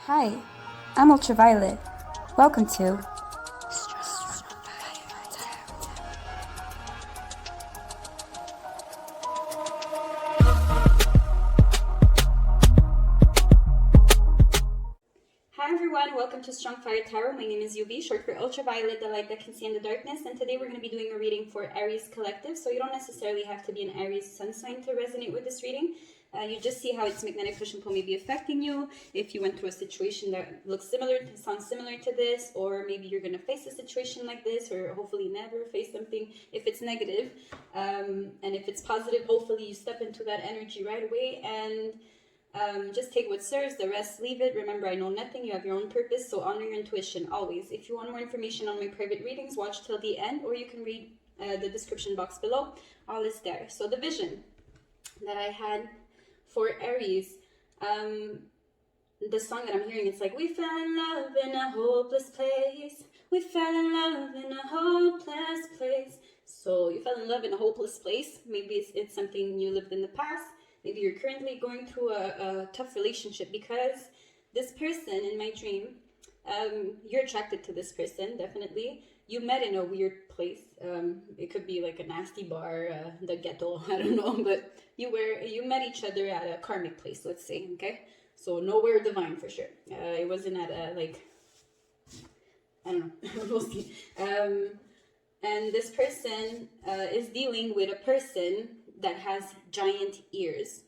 Hi, I'm Ultraviolet. Welcome to Hi everyone, welcome to Strong Fire Tarot. My name is UV, short for Ultraviolet, the light that can see in the darkness. And today we're going to be doing a reading for Aries Collective. So you don't necessarily have to be an Aries sun sign to resonate with this reading. You just see how its magnetic push and pull may be affecting you. If you went through a situation that looks similar, sounds similar to this, or maybe you're going to face a situation like this, or hopefully never face something if it's negative. And if it's positive, hopefully you step into that energy right away and just take what serves, the rest leave it. Remember, I know nothing, you have your own purpose, so honor your intuition always. If you want more information on my private readings, watch till the end, or you can read the description box below. All is there. So the vision that I had for Aries, the song that I'm hearing, it's like, we fell in love in a hopeless place. We fell in love in a hopeless place. So you fell in love in a hopeless place. Maybe it's something you lived in the past. Maybe you're currently going through a tough relationship, because this person in my dream, you're attracted to this person, definitely. You met in a weird place. It could be like a nasty bar, the ghetto, I don't know. But you met each other at a karmic place, let's say, okay? So nowhere divine for sure. It wasn't at a, like, I don't know, we'll see. And this person is dealing with a person that has giant ears.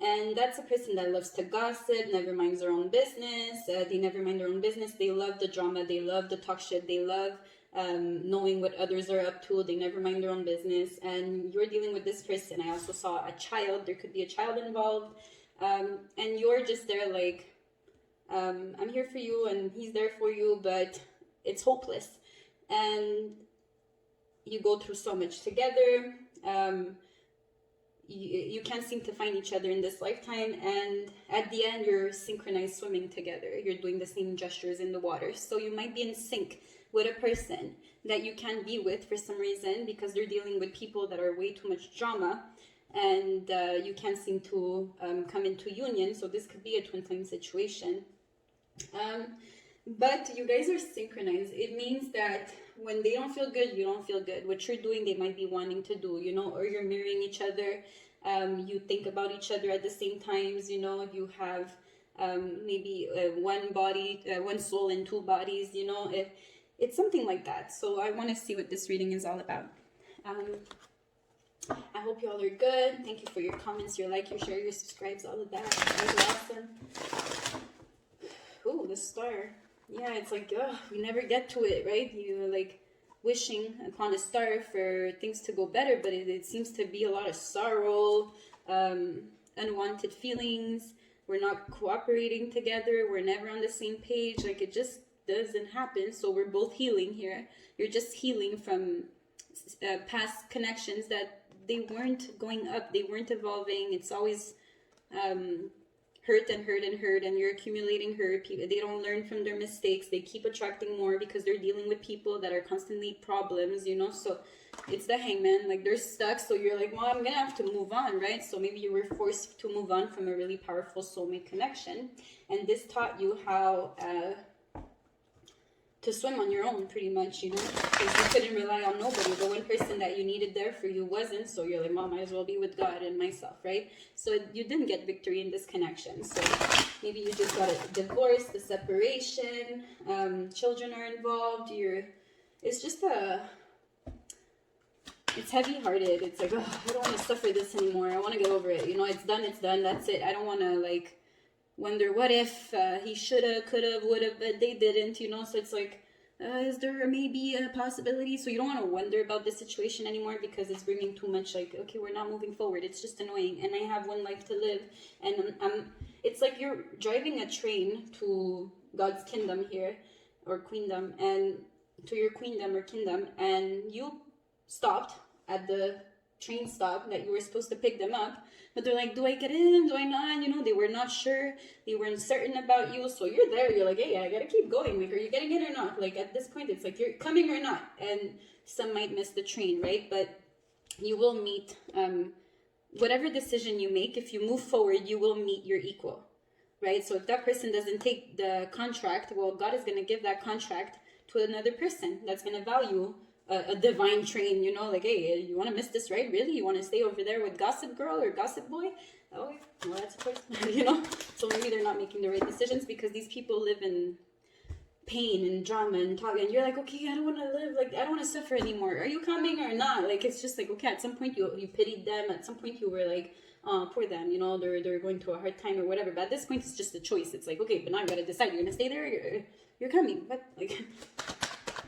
And that's a person that loves to gossip, never minds their own business. They never mind their own business. They love the drama. They love the talk shit. They love knowing what others are up to. They never mind their own business. And you're dealing with this person. I also saw a child. There could be a child involved. And you're just there like, I'm here for you and he's there for you, but it's hopeless. And you go through so much together. You can't seem to find each other in this lifetime, and at the end you're synchronized swimming together. You're doing the same gestures in the water, so you might be in sync with a person that you can't be with for some reason, because they're dealing with people that are way too much drama, and you can't seem to come into union. So this could be a twin flame situation, but you guys are synchronized. It means that when they don't feel good, you don't feel good. What you're doing, they might be wanting to do, you know, or you're mirroring each other. You think about each other at the same times, you know. You have maybe one body, one soul in two bodies, you know. It's something like that. So I want to see what this reading is all about. I hope you all are good. Thank you for your comments, your like, your share, your subscribes, all of that. That's awesome. Ooh, the star. Yeah, it's like, we never get to it, right? You're like wishing upon a star for things to go better, but it seems to be a lot of sorrow, unwanted feelings. We're not cooperating together. We're never on the same page. Like, it just doesn't happen. So we're both healing here. You're just healing from past connections that they weren't going up. They weren't evolving. It's always hurt and hurt and hurt, and you're accumulating hurt. They don't learn from their mistakes. They keep attracting more because they're dealing with people that are constantly problems, you know. So it's the Hangman, like they're stuck. So you're like, well, I'm gonna have to move on, right? So maybe you were forced to move on from a really powerful soulmate connection, and this taught you how to swim on your own, pretty much, you know, because you couldn't rely on nobody. The one person that you needed there for you wasn't, so you're like, well, might as well be with God and myself, right? So you didn't get victory in this connection. So maybe you just got a divorce, the separation, children are involved. It's just it's heavy-hearted. It's like, oh, I don't want to suffer this anymore. I want to get over it. You know, it's done, that's it. I don't want to, like, wonder what if he shoulda, coulda, woulda, but they didn't, you know. So it's like, is there maybe a possibility? So you don't want to wonder about the situation anymore, because it's bringing too much, like, okay, we're not moving forward. It's just annoying, and I have one life to live, and it's like you're driving a train to God's kingdom here, or queendom, and to your queendom or kingdom, and you stopped at the train stop that you were supposed to pick them up, but they're like, do I get in, do I not, you know? They were not sure, they were uncertain about you. So you're there, you're like, hey, I gotta keep going, like, are you getting in or not? Like, at this point, it's like, you're coming or not. And some might miss the train, right? But you will meet whatever decision you make. If you move forward, you will meet your equal. right? So if that person doesn't take the contract, well, God is going to give that contract to another person that's going to value a divine train, you know, like, hey, you want to miss this, right? Really? You want to stay over there with gossip girl or gossip boy? Oh, well, that's a choice, you know? So maybe they're not making the right decisions because these people live in pain and drama and talk, and you're like, okay, I don't want to live, like, I don't want to suffer anymore. Are you coming or not? Like, it's just like, okay, at some point you pitied them. At some point you were like, oh, poor them, you know, they're going through a hard time or whatever. But at this point, it's just a choice. It's like, okay, but now you gotta decide. You're gonna stay there, or you're coming. But like,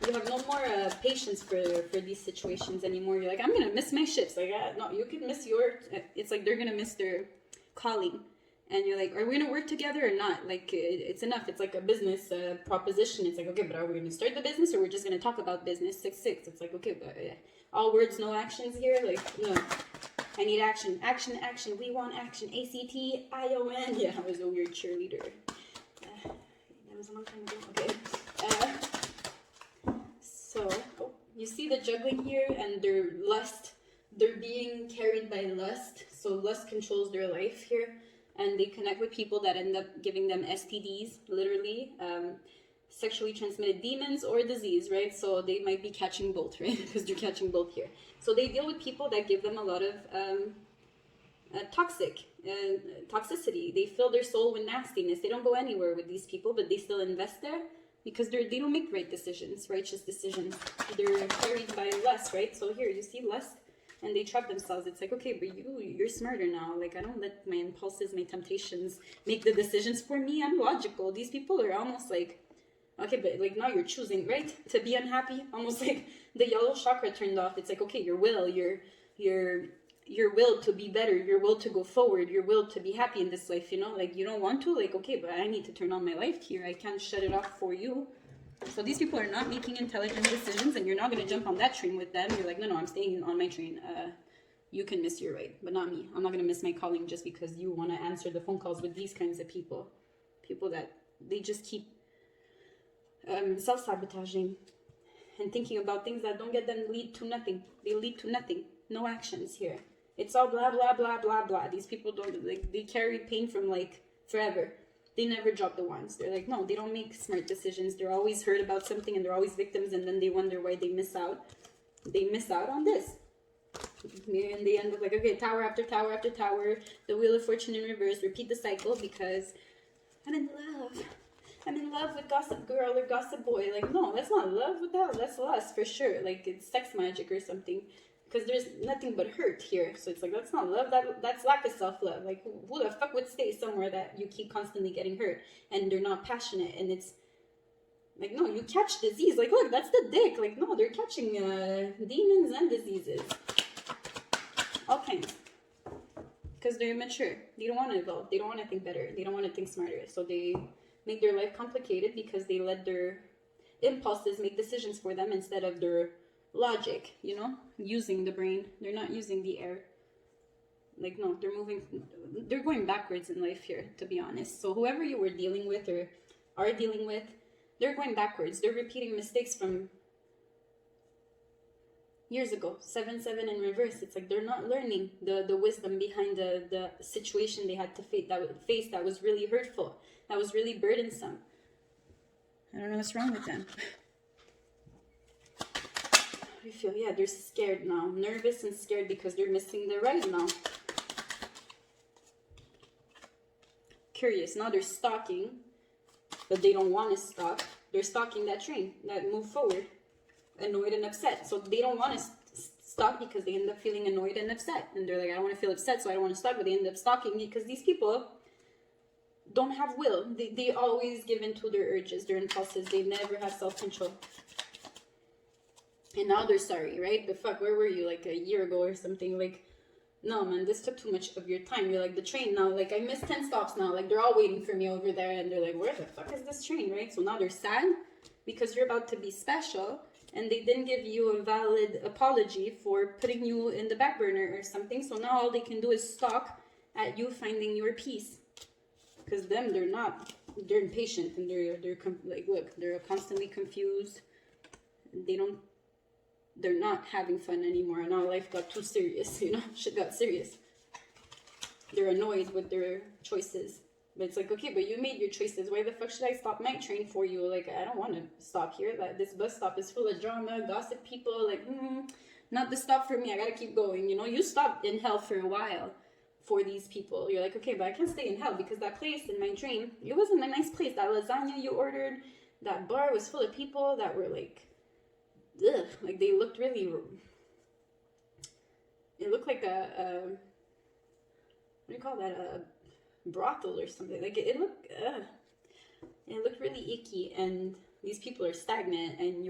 you have no more patience for these situations anymore. You're like, I'm gonna miss my ships. Like, no, you can miss your. It's like they're gonna miss their calling, and you're like, are we gonna work together or not? Like, it's enough. It's like a business proposition. It's like, okay, but are we gonna start the business or we're just gonna talk about business? 6-6. It's like, okay, but all words, no actions here. Like, no. I need action, action, action. We want action. ACTION. Yeah, I was a weird cheerleader. That was a long time ago. Okay. So, you see the juggling here and their lust. They're being carried by lust. So lust controls their life here. And they connect with people that end up giving them STDs, literally. Sexually transmitted demons or disease, right? So they might be catching both, right? Because they're catching both here. So they deal with people that give them a lot of toxicity. They fill their soul with nastiness. They don't go anywhere with these people, but they still invest there because they don't make right decisions, righteous decisions. They're carried by lust, right? So here you see lust, and they trap themselves. It's like, okay, but you're smarter now. Like, I don't let my impulses, my temptations make the decisions for me. I'm logical. These people are almost like, okay, but like now you're choosing, right, to be unhappy. Almost like the yellow chakra turned off. It's like, okay, your will, your will to be better, your will to go forward, your will to be happy in this life, you know, like you don't want to, like, okay, but I need to turn on my light here. I can't shut it off for you. So these people are not making intelligent decisions, and you're not going to jump on that train with them. You're like, no, I'm staying on my train. You can miss your ride, but not me. I'm not going to miss my calling just because you want to answer the phone calls with these kinds of people. People that they just keep self-sabotaging and thinking about things that don't get them lead to nothing. They lead to nothing. No actions here. It's all blah, blah, blah, blah, blah. These people don't, like, they carry pain from, like, forever. They never drop the wands. They're like, no, they don't make smart decisions. They're always hurt about something, and they're always victims, and then they wonder why they miss out. They miss out on this. And they end up like, okay, tower after tower after tower, the Wheel of Fortune in reverse, repeat the cycle because I'm in love. I'm in love with gossip girl or gossip boy. Like, no, that's not love with that. That's lust for sure. Like, it's sex magic or something. Because there's nothing but hurt here. So it's like, that's not love. That's lack of self-love. Like, who the fuck would stay somewhere that you keep constantly getting hurt and they're not passionate? And it's like, no, you catch disease. Like, look, that's the dick. Like, no, they're catching demons and diseases. All kinds. Because they're immature. They don't want to evolve. They don't want to think better. They don't want to think smarter. So they make their life complicated because they let their impulses make decisions for them instead of their logic, you know, using the brain. They're not using the air. Like, no, they're going backwards in life here, to be honest. So whoever you were dealing with or are dealing with, they're going backwards. They're repeating mistakes from years ago. 7-7 in reverse. It's like they're not learning the wisdom behind the situation they had to face that was really hurtful, that was really burdensome. I don't know what's wrong with them. How do you feel? Yeah, they're scared now. Nervous and scared because they're missing the ride now. Curious. Now they're stalking, but they don't want to stop. They're stalking that train that move forward. Annoyed and upset. So they don't want to stop because they end up feeling annoyed and upset. And they're like, I don't want to feel upset, so I don't want to stop. But they end up stalking because these people don't have will. They always give in to their urges, their impulses. They never have self-control. And now they're sorry, right? The fuck, where were you like a year ago or something? Like, no, man, this took too much of your time. You're like, the train now, like, I missed 10 stops now. Like, they're all waiting for me over there. And they're like, where the fuck is this train, right? So now they're sad because you're about to be special. And they didn't give you a valid apology for putting you in the back burner or something. So now all they can do is stalk at you finding your peace. Because them, they're impatient. And they're like, look, they're constantly confused. They're not having fun anymore. Now life got too serious, you know? Shit got serious. They're annoyed with their choices. But it's like, okay, but you made your choices. Why the fuck should I stop my train for you? Like, I don't want to stop here. That this bus stop is full of drama, gossip people. Like, not the stop for me. I gotta keep going. You know, you stopped in hell for a while for these people. You're like, okay, but I can't stay in hell because that place in my dream, it wasn't a nice place. That lasagna you ordered, that bar was full of people that were like, ugh, like they looked really. It looked like a what do you call that? A brothel or something. Like it looked really icky, and these people are stagnant, and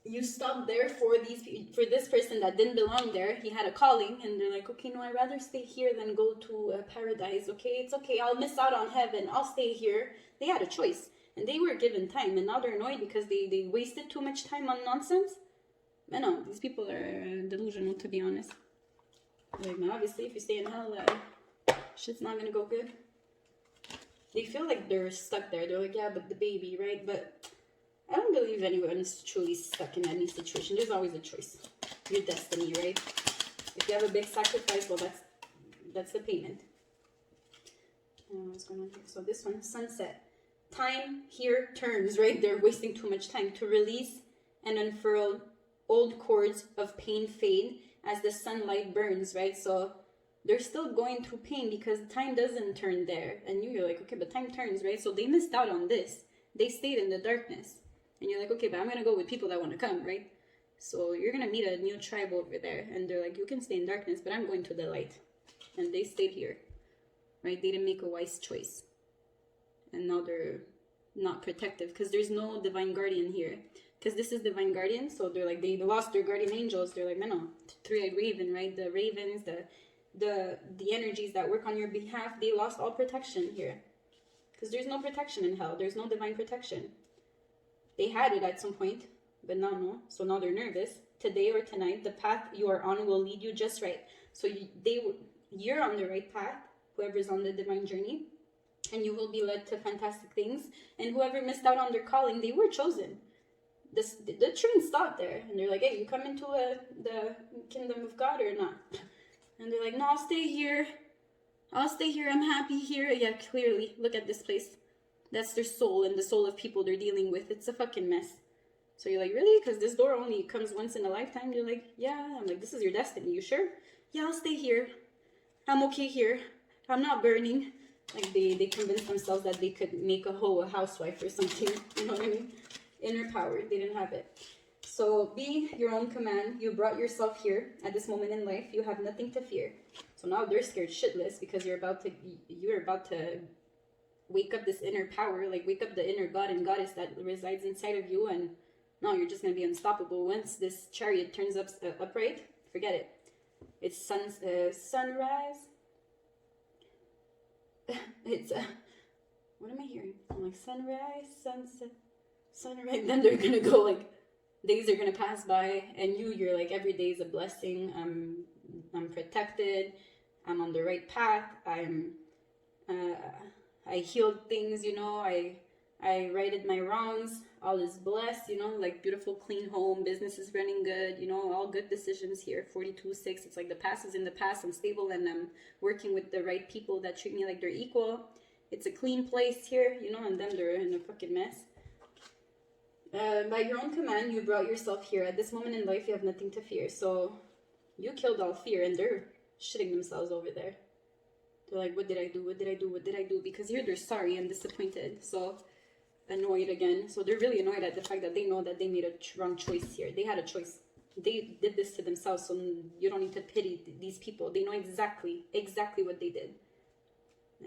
you stopped there for this person that didn't belong there. He had a calling, and they're like, okay, no, I'd rather stay here than go to paradise. Okay, it's okay, I'll miss out on heaven, I'll stay here. They had a choice, and they were given time, and now they're annoyed because they wasted too much time on nonsense. I know, these people are delusional, to be honest. Like, now obviously, if you stay in hell, shit's not gonna go good. They feel like they're stuck there. They're like, yeah, but the baby, right? But I don't believe anyone's truly stuck in any situation. There's always a choice. Your destiny, right? If you have a big sacrifice, well, that's the payment. What's going on here? So this one, sunset. Time here turns, right? They're wasting too much time. To release and unfurl old cords of pain fade as the sunlight burns, right? So they're still going through pain because time doesn't turn there. And you're like, okay, but time turns, right? So they missed out on this. They stayed in the darkness. And you're like, okay, but I'm going to go with people that want to come, right? So you're going to meet a new tribe over there. And they're like, you can stay in darkness, but I'm going to the light. And they stayed here, right? They didn't make a wise choice. And now they're not protective because there's no divine guardian here. Because this is divine guardian. So they're like, they lost their guardian angels. They're like, no, three-eyed raven, right? The ravens, the energies that work on your behalf, they lost all protection here. Because there's no protection in hell. There's no divine protection. They had it at some point, but now no. So now they're nervous. Today or tonight, the path you are on will lead you just right. So you're on the right path, whoever's on the divine journey, and you will be led to fantastic things. And whoever missed out on their calling, they were chosen. The train stopped there, and they're like, hey, you come into the kingdom of God or not? And they're like, no, I'll stay here. I'll stay here. I'm happy here. Yeah, clearly. Look at this place. That's their soul and the soul of people they're dealing with. It's a fucking mess. So you're like, really? Because this door only comes once in a lifetime? You're like, yeah. I'm like, this is your destiny. You sure? Yeah, I'll stay here. I'm okay here. I'm not burning. Like, they convinced themselves that they could make a housewife or something. You know what I mean? Inner power. They didn't have it. So be your own command. You brought yourself here at this moment in life. You have nothing to fear. So now they're scared shitless because you're about to wake up this inner power, like wake up the inner god and goddess that resides inside of you, and now you're just gonna be unstoppable. Once this chariot turns upright, forget it. It's sunrise. It's what am I hearing? I'm like sunrise, sunset, sunrise. Then they're gonna go like. Days are gonna pass by, and you're like, every day is a blessing. I'm protected. I'm on the right path. I healed things, you know. I righted my wrongs. All is blessed, you know. Like beautiful, clean home. Business is running good, you know. All good decisions here. 42-6. It's like the past is in the past. I'm stable, and I'm working with the right people that treat me like they're equal. It's a clean place here, you know. And then they're in a fucking mess. By your own command, you brought yourself here. At this moment in life, you have nothing to fear. So you killed all fear, and they're shitting themselves over there. They're like, what did I do? What did I do? What did I do? Because here they're sorry and disappointed. So annoyed again. So they're really annoyed at the fact that they know that they made a wrong choice here. They had a choice. They did this to themselves, so you don't need to pity these people. They know exactly what they did.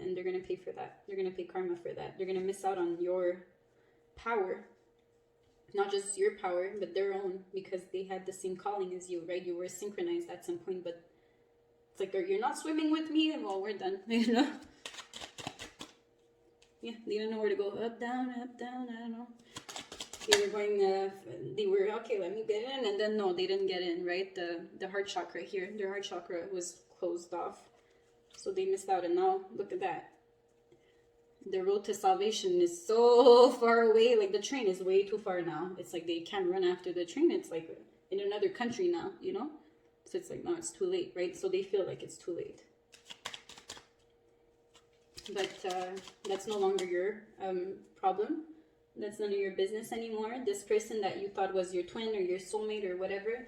And they're going to pay for that. They're going to pay karma for that. They're going to miss out on your power. Not just your power, but their own, because they had the same calling as you, right? You were synchronized at some point, but it's like, you're not swimming with me, and well, we're done, you know? Yeah, they didn't know where to go. Up, down, I don't know. They were, okay, let me get in, and then no, they didn't get in, right? The heart chakra here, their heart chakra was closed off. So they missed out, and now, look at that. The road to salvation is so far away. Like, the train is way too far now. It's like they can't run after the train. It's like in another country now, you know? So it's like, no, it's too late, right? So they feel like it's too late. but that's no longer your problem. That's none of your business anymore. This person that you thought was your twin or your soulmate or whatever,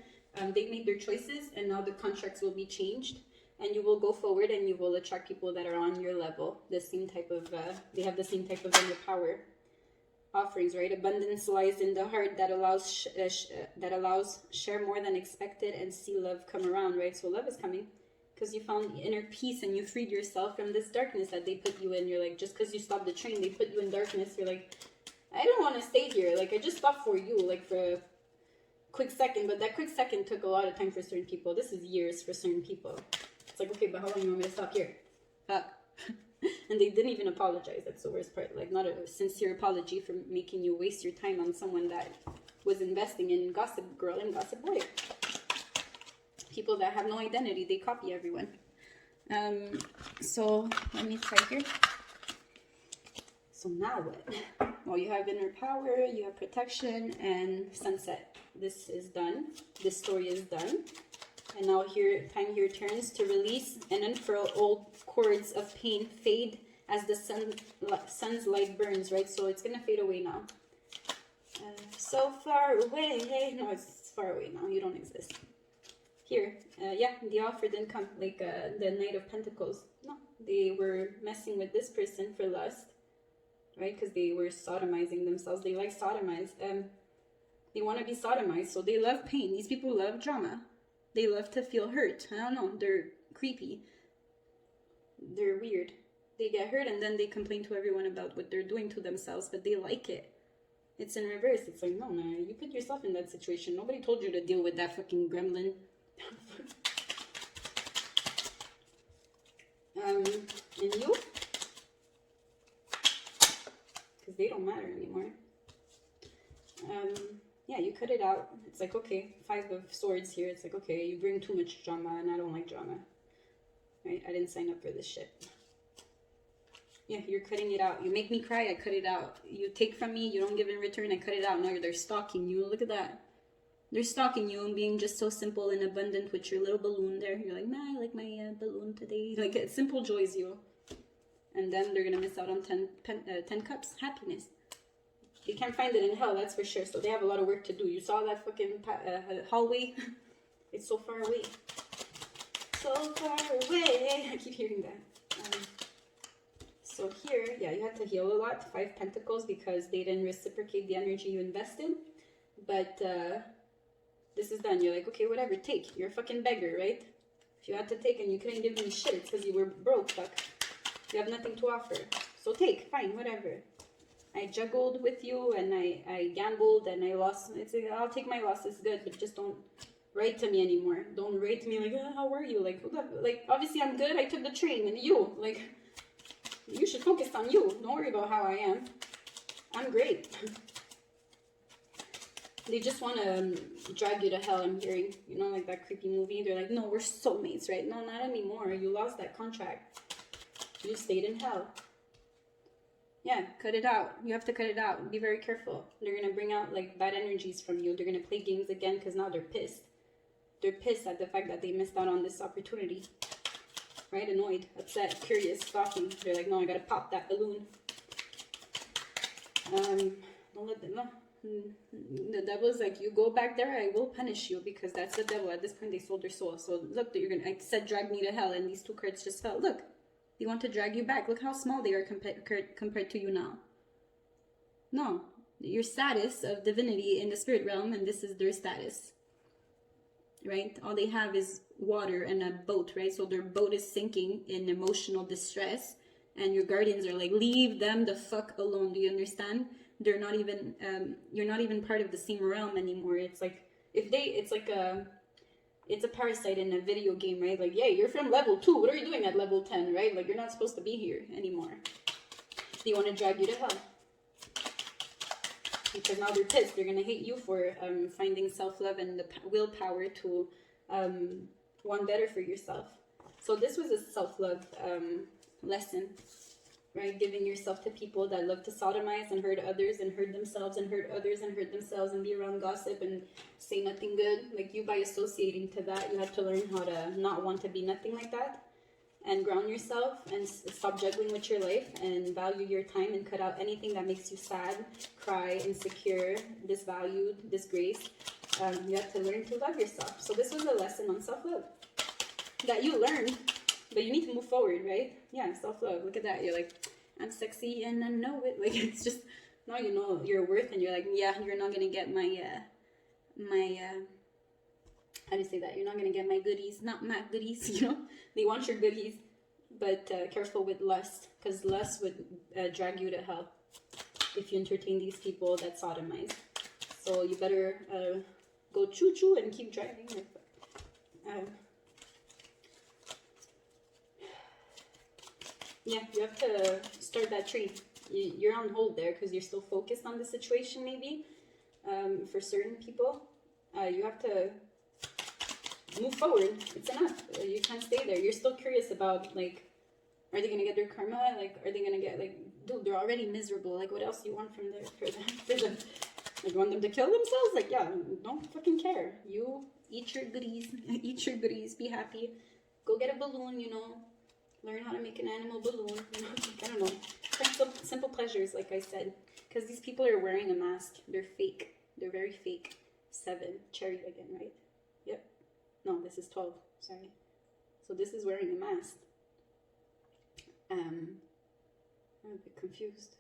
they made their choices, and now the contracts will be changed, and you will go forward and you will attract people that are on your level. The same type of, they have the same type of inner power offerings, right? Abundance lies in the heart that allows share more than expected and see love come around, right? So love is coming because you found inner peace and you freed yourself from this darkness that they put you in. You're like, just because you stopped the train, they put you in darkness. You're like, I don't want to stay here. Like, I just stopped for you, like for a quick second, but that quick second took a lot of time for certain people. This is years for certain people. It's like, okay, but how long do you want me to stop here? And they didn't even apologize. That's the worst part. Like, not a sincere apology for making you waste your time on someone that was investing in gossip girl and gossip boy. People that have no identity, they copy everyone. So let me try here. So now what? Well, you have inner power, you have protection, and sunset. This is done. This story is done. And now here, time here turns to release and unfurl old cords of pain, fade as the sun's light burns, right? So it's gonna fade away now. So far away. No, it's far away now. You don't exist. Here, yeah, the offer didn't come, like the Knight of Pentacles. No, they were messing with this person for lust, right? Because they were sodomizing themselves. They like sodomize. They want to be sodomized, so they love pain. These people love drama. They love to feel hurt. I don't know. They're creepy. They're weird. They get hurt and then they complain to everyone about what they're doing to themselves, but they like it. It's in reverse. It's like, no, you put yourself in that situation. Nobody told you to deal with that fucking gremlin. And you? Because they don't matter anymore. Yeah, you cut it out. It's like, okay, 5 of Swords here. It's like, okay, you bring too much drama and I don't like drama. Right? I didn't sign up for this shit. Yeah, you're cutting it out. You make me cry, I cut it out. You take from me, you don't give in return, I cut it out. Now they're stalking you. Look at that. They're stalking you and being just so simple and abundant with your little balloon there. You're like, I like my balloon today. Like, it simple joys you. And then they're going to miss out on 10 cups. Happiness. You can't find it in hell, that's for sure. So they have a lot of work to do. You saw that fucking hallway? It's so far away. So far away. I keep hearing that. So here, yeah, you have to heal a lot. 5 Pentacles because they didn't reciprocate the energy you invested. But this is done. You're like, okay, whatever, take. You're a fucking beggar, right? If you had to take and you couldn't give me shit, it's because you were broke, fuck. You have nothing to offer. So take, fine, whatever. I juggled with you and I gambled and I lost. It's like, I'll take my losses, good, but just don't write to me anymore. Don't write to me like, how are you? Like, obviously I'm good. I took the train. And you, like, you should focus on you. Don't worry about how I am. I'm great. They just want to drag you to hell, I'm hearing. You know, like that creepy movie. They're like, no, we're soulmates, right? No, not anymore. You lost that contract. You stayed in hell. Yeah, cut it out. You have to cut it out. Be very careful. They're going to bring out, like, bad energies from you. They're going to play games again because now they're pissed. They're pissed at the fact that they missed out on this opportunity. Right? Annoyed, upset, curious, stalking. They're like, no, I got to pop that balloon. Don't let them know. The devil's like, you go back there, I will punish you because that's the devil. At this point, they sold their soul. So look, I said drag me to hell, and these 2 cards just fell. Look. They want to drag you back. Look how small they are compared to you now. No. Your status of divinity in the spirit realm, and this is their status. Right? All they have is water and a boat, right? So their boat is sinking in emotional distress. And your guardians are like, leave them the fuck alone. Do you understand? They're not even, you're not even part of the same realm anymore. It's like, it's a parasite in a video game, right? Like, yeah, you're from level 2. What are you doing at level 10, right? Like, you're not supposed to be here anymore. They want to drag you to hell. Because now they're pissed. They're going to hate you for finding self-love and the willpower to want better for yourself. So this was a self-love lesson, right? Giving yourself to people that love to sodomize and hurt others and hurt themselves and hurt others and hurt themselves and be around gossip and say nothing good. Like, you, by associating to that, you have to learn how to not want to be nothing like that. and ground yourself and stop juggling with your life and value your time and cut out anything that makes you sad, cry, insecure, disvalued, disgraced. You have to learn to love yourself. So this was a lesson on self-love that you learned, but you need to move forward, right? Yeah, self-love. Look at that. You're like, I'm sexy and I know it. Like, it's just, now you know your worth, and you're like, yeah, you're not gonna get my how do you say that? You're not gonna get my goodies, not my goodies. You know, they want your goodies, but careful with lust, because lust would drag you to hell if you entertain these people that sodomize. So you better go choo choo and keep driving. Yeah, you have to start that tree. You're on hold there because you're still focused on the situation, maybe. For certain people, you have to move forward. It's enough. You can't stay there. You're still curious about, like, are they gonna get their karma? Like, are they gonna get, like, dude, they're already miserable. Like, what else do you want from them? Like, you want them to kill themselves? Like, yeah, don't fucking care. You eat your goodies. Eat your goodies. Be happy. Go get a balloon, you know. Learn how to make an animal balloon. You know, like, I don't know. Simple pleasures, like I said. Because these people are wearing a mask. They're fake. They're very fake. 7. Cherry again, right? Yep. No, this is 12. Sorry. So this is wearing a mask. I'm a bit confused.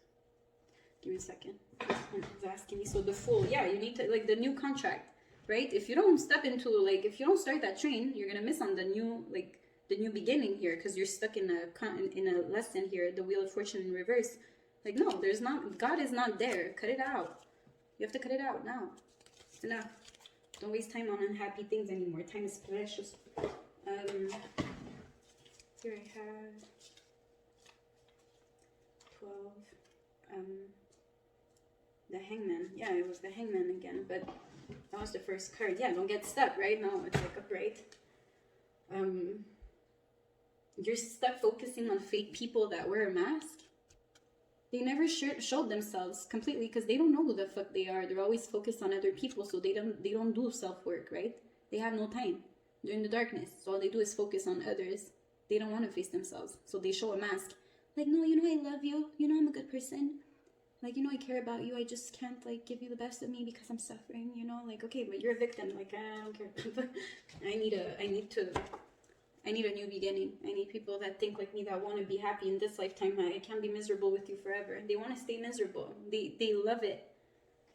Give me a second. He's asking me. So the Fool. Yeah, you need to, like, the new contract, right? If you don't step into, like, if you don't start that train, you're gonna miss on the new, like, the new beginning here, because you're stuck in a lesson here, the Wheel of Fortune in reverse. Like, no, there's not, God is not there. Cut it out. You have to cut it out now. It's enough. Don't waste time on unhappy things anymore. Time is precious. Here I have 12. The Hangman. Yeah, it was the Hangman again, but that was the first card. Yeah, don't get stuck, right? No, it's like upright. You're stuck focusing on fake people that wear a mask. They never showed themselves completely because they don't know who the fuck they are. They're always focused on other people, so they don't do self-work, right? They have no time. They're in the darkness, so all they do is focus on others. They don't want to face themselves, so they show a mask. Like, no, you know, I love you. You know, I'm a good person. Like, you know, I care about you. I just can't, like, give you the best of me because I'm suffering, you know? Like, okay, but you're a victim. Like, I don't care. I need a new beginning. I need people that think like me, that want to be happy in this lifetime. I can't be miserable with you forever. They want to stay miserable. They love it.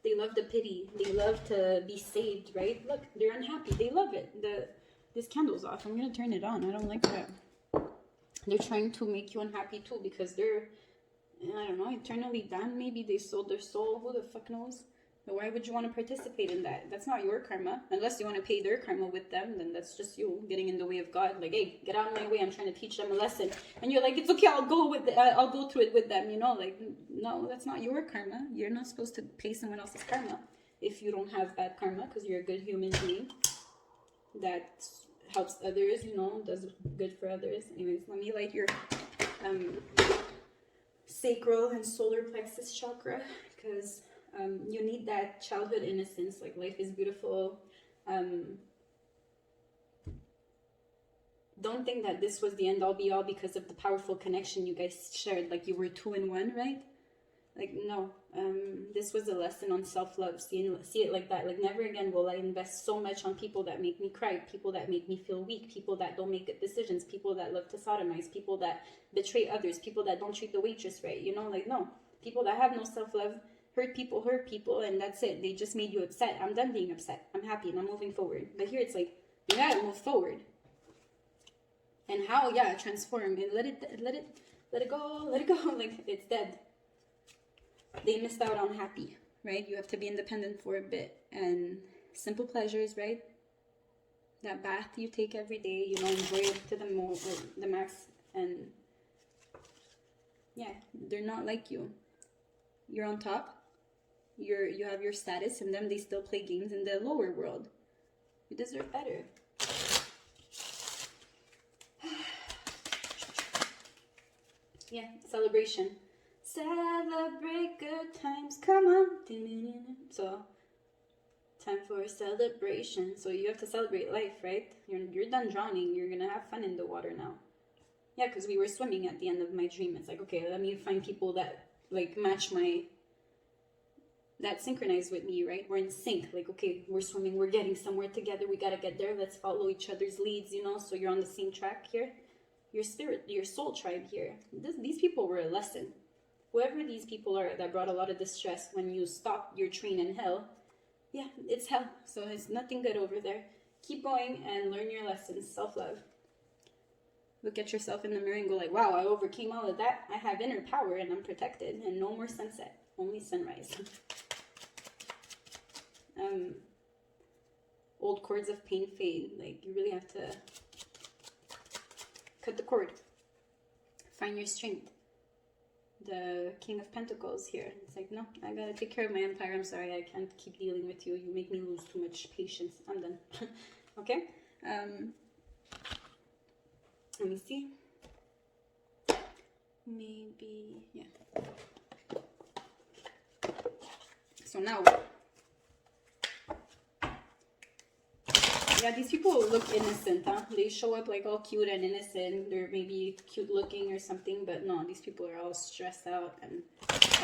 They love the pity. They love to be saved, right? Look, they're unhappy. They love it. This candle's off. I'm going to turn it on. I don't like that. They're trying to make you unhappy too because they're, I don't know, eternally damned. Maybe they sold their soul. Who the fuck knows? But why would you want to participate in that? That's not your karma. Unless you want to pay their karma with them, then that's just you getting in the way of God. Like, hey, get out of my way. I'm trying to teach them a lesson. And you're like, it's okay. I'll go through it with them. You know, like, no, that's not your karma. You're not supposed to pay someone else's karma if you don't have bad karma, because you're a good human being that helps others, you know, does good for others. Anyways, let me light your sacral and solar plexus chakra, because you need that childhood innocence. Like, life is beautiful. Don't think that this was the end all be all because of the powerful connection you guys shared. Like, you were 2 in 1, right? Like, no. This was a lesson on self-love. See it like that. Like, never again will I invest so much on people that make me cry, people that make me feel weak, people that don't make good decisions, people that love to sodomize, people that betray others, people that don't treat the waitress right. You know, like, no. People that have no self-love hurt people, and that's it. They just made you upset. I'm done being upset. I'm happy and I'm moving forward. But here it's like, you gotta move forward. And how? Yeah, transform and let it go. Like, it's dead. They missed out on happy, right? You have to be independent for a bit. And simple pleasures, right? That bath you take every day, you know, enjoy it to the max. And yeah, they're not like you. You're on top. You have your status, and them, they still play games in the lower world. You deserve better. Yeah, celebration. Celebrate good times, come on. So, time for a celebration. So you have to celebrate life, right? You're done drowning. You're gonna have fun in the water now. Yeah, because we were swimming at the end of my dream. It's like, okay, let me find people that like match that synchronize with me, right? We're in sync. Like, okay, we're swimming, we're getting somewhere together. We gotta get there. Let's follow each other's leads, you know. So you're on the same track here. Your spirit, your soul tribe here. These people were a lesson. Whoever these people are that brought a lot of distress when you stop your train in hell, yeah, it's hell. So it's nothing good over there. Keep going and learn your lessons. Self-love. Look at yourself in the mirror and go like, wow, I overcame all of that. I have inner power and I'm protected. And no more sunset, only sunrise. Old cords of pain fade. Like, you really have to cut the cord. Find your strength. The King of Pentacles here. It's like, no, I gotta take care of my empire. I'm sorry, I can't keep dealing with you. You make me lose too much patience. I'm done. Okay? Let me see. Maybe, yeah. So now, yeah, these people look innocent, huh? They show up like all cute and innocent. They're maybe cute looking or something, but no, these people are all stressed out and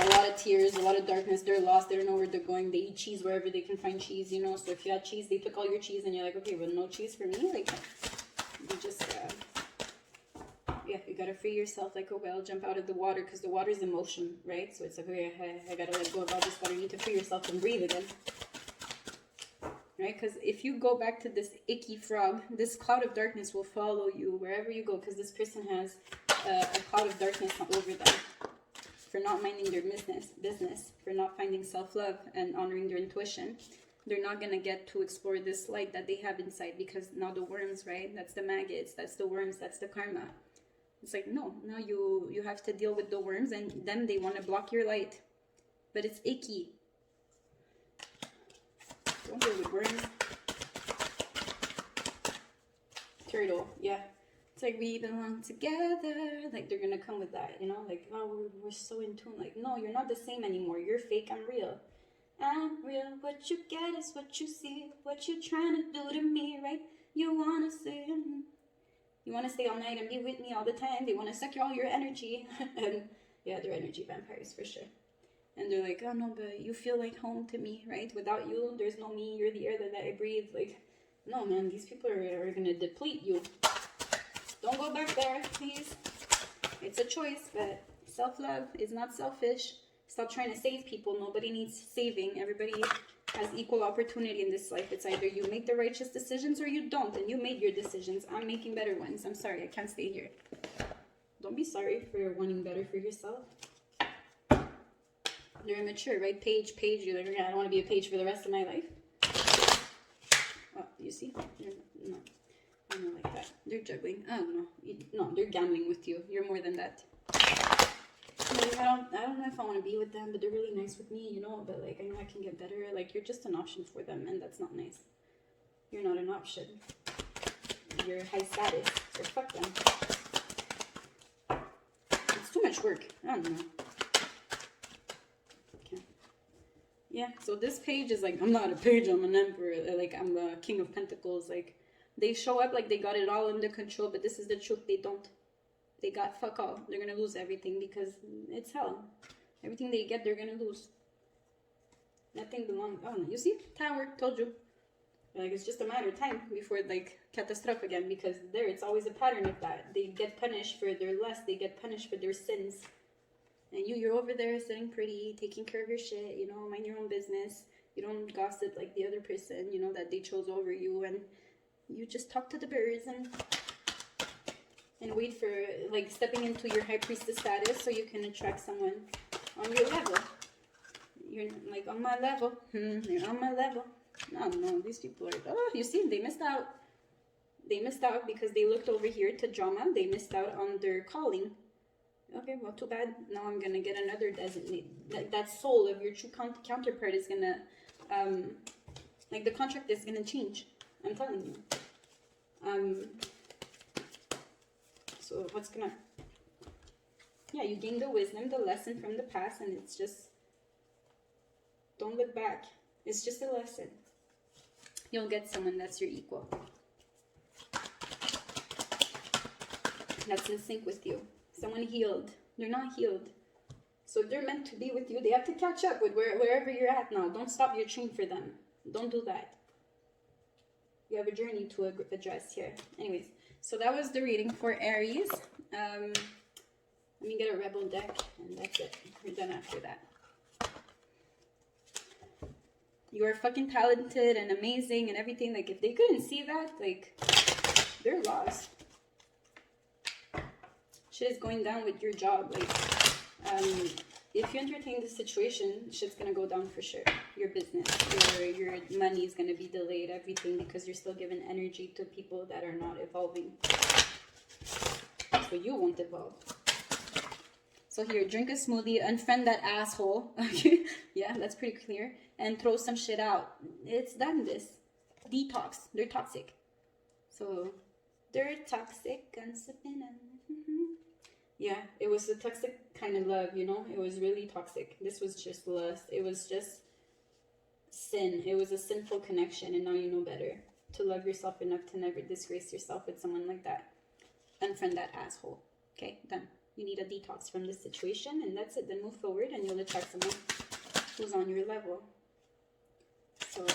a lot of tears, a lot of darkness. They're lost. They don't know where they're going. They eat cheese wherever they can find cheese, you know? So if you had cheese, they took all your cheese and you're like, okay, well, no cheese for me? Like, you just, yeah, you gotta free yourself. Like, okay, I'll jump out of the water because the water is emotion, right? So it's like, okay, I gotta let go of all this water. You need to free yourself and breathe again. Right? Because if you go back to this icky frog, this cloud of darkness will follow you wherever you go, because this person has a cloud of darkness over them for not minding their business, for not finding self-love and honoring their intuition. They're not going to get to explore this light that they have inside, because now the worms, right? That's the maggots, that's the worms, that's the karma. It's like, no, now you have to deal with the worms, and them, they want to block your light. But it's icky. Don't deal with worms. Turtle, yeah. It's like, we belong together. Like, they're gonna come with that, you know? Like, oh, we're so in tune. Like, no, you're not the same anymore. You're fake, I'm real. I'm real. What you get is what you see. What you trying to do to me, right? You wanna see. You wanna stay all night and be with me all the time. They wanna suck all your energy. And yeah, they're energy vampires for sure. And they're like, oh no, but you feel like home to me, right? Without you, there's no me. You're the air that I breathe. Like, no, man, these people are gonna deplete you. Don't go back there, please. It's a choice, but self-love is not selfish. Stop trying to save people. Nobody needs saving. Everybody has equal opportunity in this life. It's either you make the righteous decisions or you don't, and you made your decisions. I'm making better ones. I'm sorry, I can't stay here. Don't be sorry for wanting better for yourself. You're immature, right? Page, you're like, I don't want to be a page for the rest of my life. Oh, you see? No, I'm not like that. They're juggling. I don't know. No, they're gambling with you. You're more than that. Like, I don't know if I want to be with them, but they're really nice with me, you know? But, like, I know I can get better. Like, you're just an option for them, and that's not nice. You're not an option. You're high status, so fuck them. It's too much work. I don't know. Yeah, so this page is like, I'm not a page, I'm an emperor. Like, I'm a King of Pentacles. Like, they show up like they got it all under control, but this is the truth. They don't. They got fuck all. They're gonna lose everything because it's hell. Everything they get, they're gonna lose. Nothing belongs. Oh, no. You see? Tower. Told you. Like, it's just a matter of time before, like, catastrophe again, because there, it's always a pattern of that. They get punished for their lust. They get punished for their sins. And you're over there sitting pretty, taking care of your shit, you know, mind your own business. You don't gossip like the other person, you know, that they chose over you. And you just talk to the birds and wait for, like, stepping into your high priestess status so you can attract someone on your level. You're, like, on my level. You're on my level. No, these people are, oh, you see, they missed out. They missed out because they looked over here to drama. They missed out on their calling. Okay, well, too bad. Now I'm gonna get another designate. That soul of your true counterpart is gonna, like, the contract is gonna change. I'm telling you. So what's gonna? Yeah, you gain the wisdom, the lesson from the past, and it's just, don't look back. It's just a lesson. You'll get someone that's your equal. that's in sync with you. Someone healed. They're not healed. So if they're meant to be with you, they have to catch up with wherever you're at now. Don't stop your train for them. Don't do that. You have a journey to address here. Anyways, so that was the reading for Aries. Let me get a Rebel deck, and that's it. We're done after that. You are fucking talented and amazing and everything. Like, if they couldn't see that, like, they're lost. Shit is going down with your job. Like, if you entertain the situation, shit's gonna go down for sure. Your business, your money is gonna be delayed, everything, because you're still giving energy to people that are not evolving. So you won't evolve. So here, drink a smoothie, unfriend that asshole. Yeah, that's pretty clear. And throw some shit out. It's done, this. Detox. They're toxic. So, they're toxic. Yeah, it was a toxic kind of love, you know? It was really toxic. This was just lust. It was just sin. It was a sinful connection, and now you know better. To love yourself enough to never disgrace yourself with someone like that. Unfriend that asshole. Okay, done. You need a detox from this situation, and that's it. Then move forward, and you'll attract someone who's on your level. So,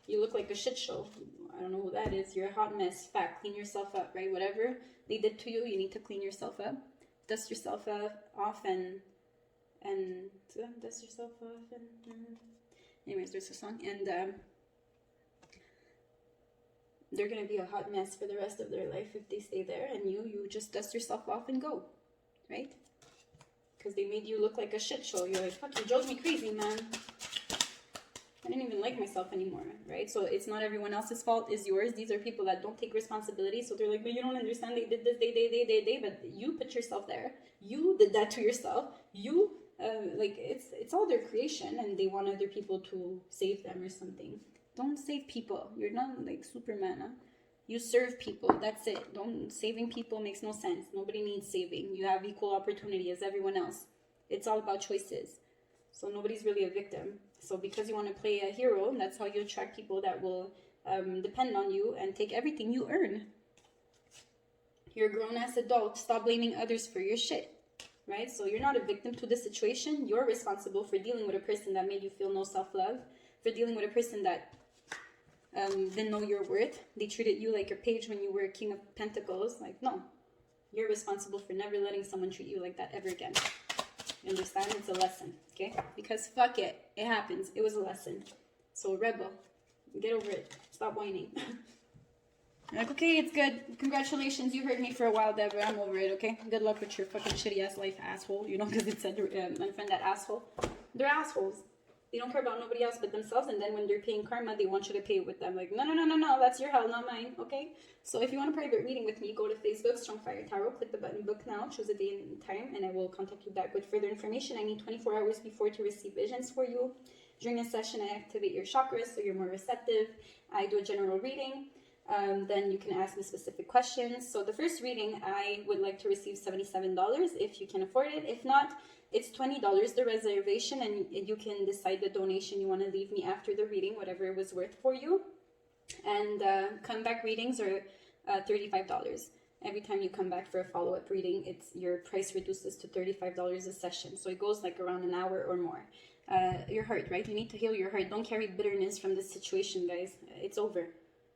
you look like a shit show. I don't know who that is. You're a hot mess. Fact. Clean yourself up, right? Whatever they did to you, you need to clean yourself up. Dust yourself off and dust yourself off. And anyways, there's a song. And they're going to be a hot mess for the rest of their life if they stay there. And you just dust yourself off and go. Right? Because they made you look like a shit show. You're like, fuck, you drove me crazy, man. I didn't even like myself anymore, right? So it's not everyone else's fault, it's yours. These are people that don't take responsibility. So they're like, but you don't understand, they did this, they, but you put yourself there. You did that to yourself. You, like, it's all their creation, and they want other people to save them or something. Don't save people. You're not like Superman, huh? You serve people, that's it. Saving people makes no sense. Nobody needs saving. You have equal opportunity as everyone else. It's all about choices. So nobody's really a victim. So because you want to play a hero, that's how you attract people that will depend on you and take everything you earn. You're a grown-ass adult. Stop blaming others for your shit, right? So you're not a victim to the situation. You're responsible for dealing with a person that made you feel no self-love, for dealing with a person that didn't know your worth. They treated you like a page when you were a King of Pentacles. Like, no. You're responsible for never letting someone treat you like that ever again. You understand? It's a lesson, okay? Because fuck it. It happens. It was a lesson. So, rebel. Get over it. Stop whining. Like, okay, it's good. Congratulations. You heard me for a while, Deborah. I'm over it, okay? Good luck with your fucking shitty-ass life, asshole. You know, because it said, unfriend that asshole. They're assholes. They don't care about nobody else but themselves, and then when they're paying karma, they want you to pay it with them. Like, no, that's your hell, not mine, okay? So if you want a private reading with me, go to Facebook, Strong Fire Tarot, click the button book now, choose a day and time, and I will contact you back with further information. I need 24 hours before to receive visions for you. During a session, I activate your chakras, so you're more receptive. I do a general reading. Then you can ask me specific questions. So the first reading, I would like to receive $77 if you can afford it. If not, it's $20, the reservation, and you can decide the donation you want to leave me after the reading, whatever it was worth for you. And comeback readings are $35. Every time you come back for a follow-up reading, your price reduces to $35 a session. So it goes like around an hour or more. Your heart, right? You need to heal your heart. Don't carry bitterness from this situation, guys. It's over.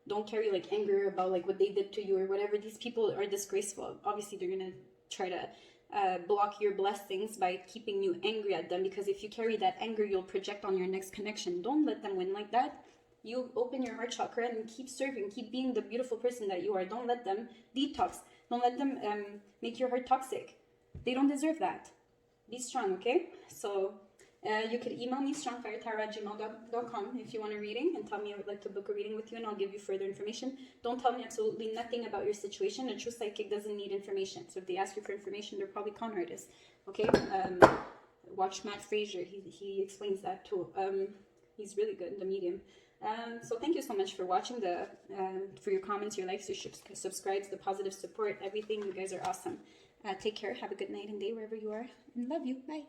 Don't carry like anger about like what they did to you or whatever. These people are disgraceful. Obviously, they're going to try to block your blessings by keeping you angry at them, because if you carry that anger, you'll project on your next connection. Don't let them win like that. You open your heart chakra and keep serving, keep being the beautiful person that you are. Don't let them detox. Don't let them make your heart toxic. They don't deserve that. Be strong, okay? So you could email me, strongfiretara@gmail.com, if you want a reading, and tell me I would like to book a reading with you, and I'll give you further information. Don't tell me absolutely nothing about your situation. A true psychic doesn't need information. So if they ask you for information, they're probably con artists, okay? Watch Matt Frazier. He explains that too. He's really good, the medium. So thank you so much for watching, for your comments, your likes, your subscribes, the positive support, everything. You guys are awesome. Take care. Have a good night and day wherever you are. And love you. Bye.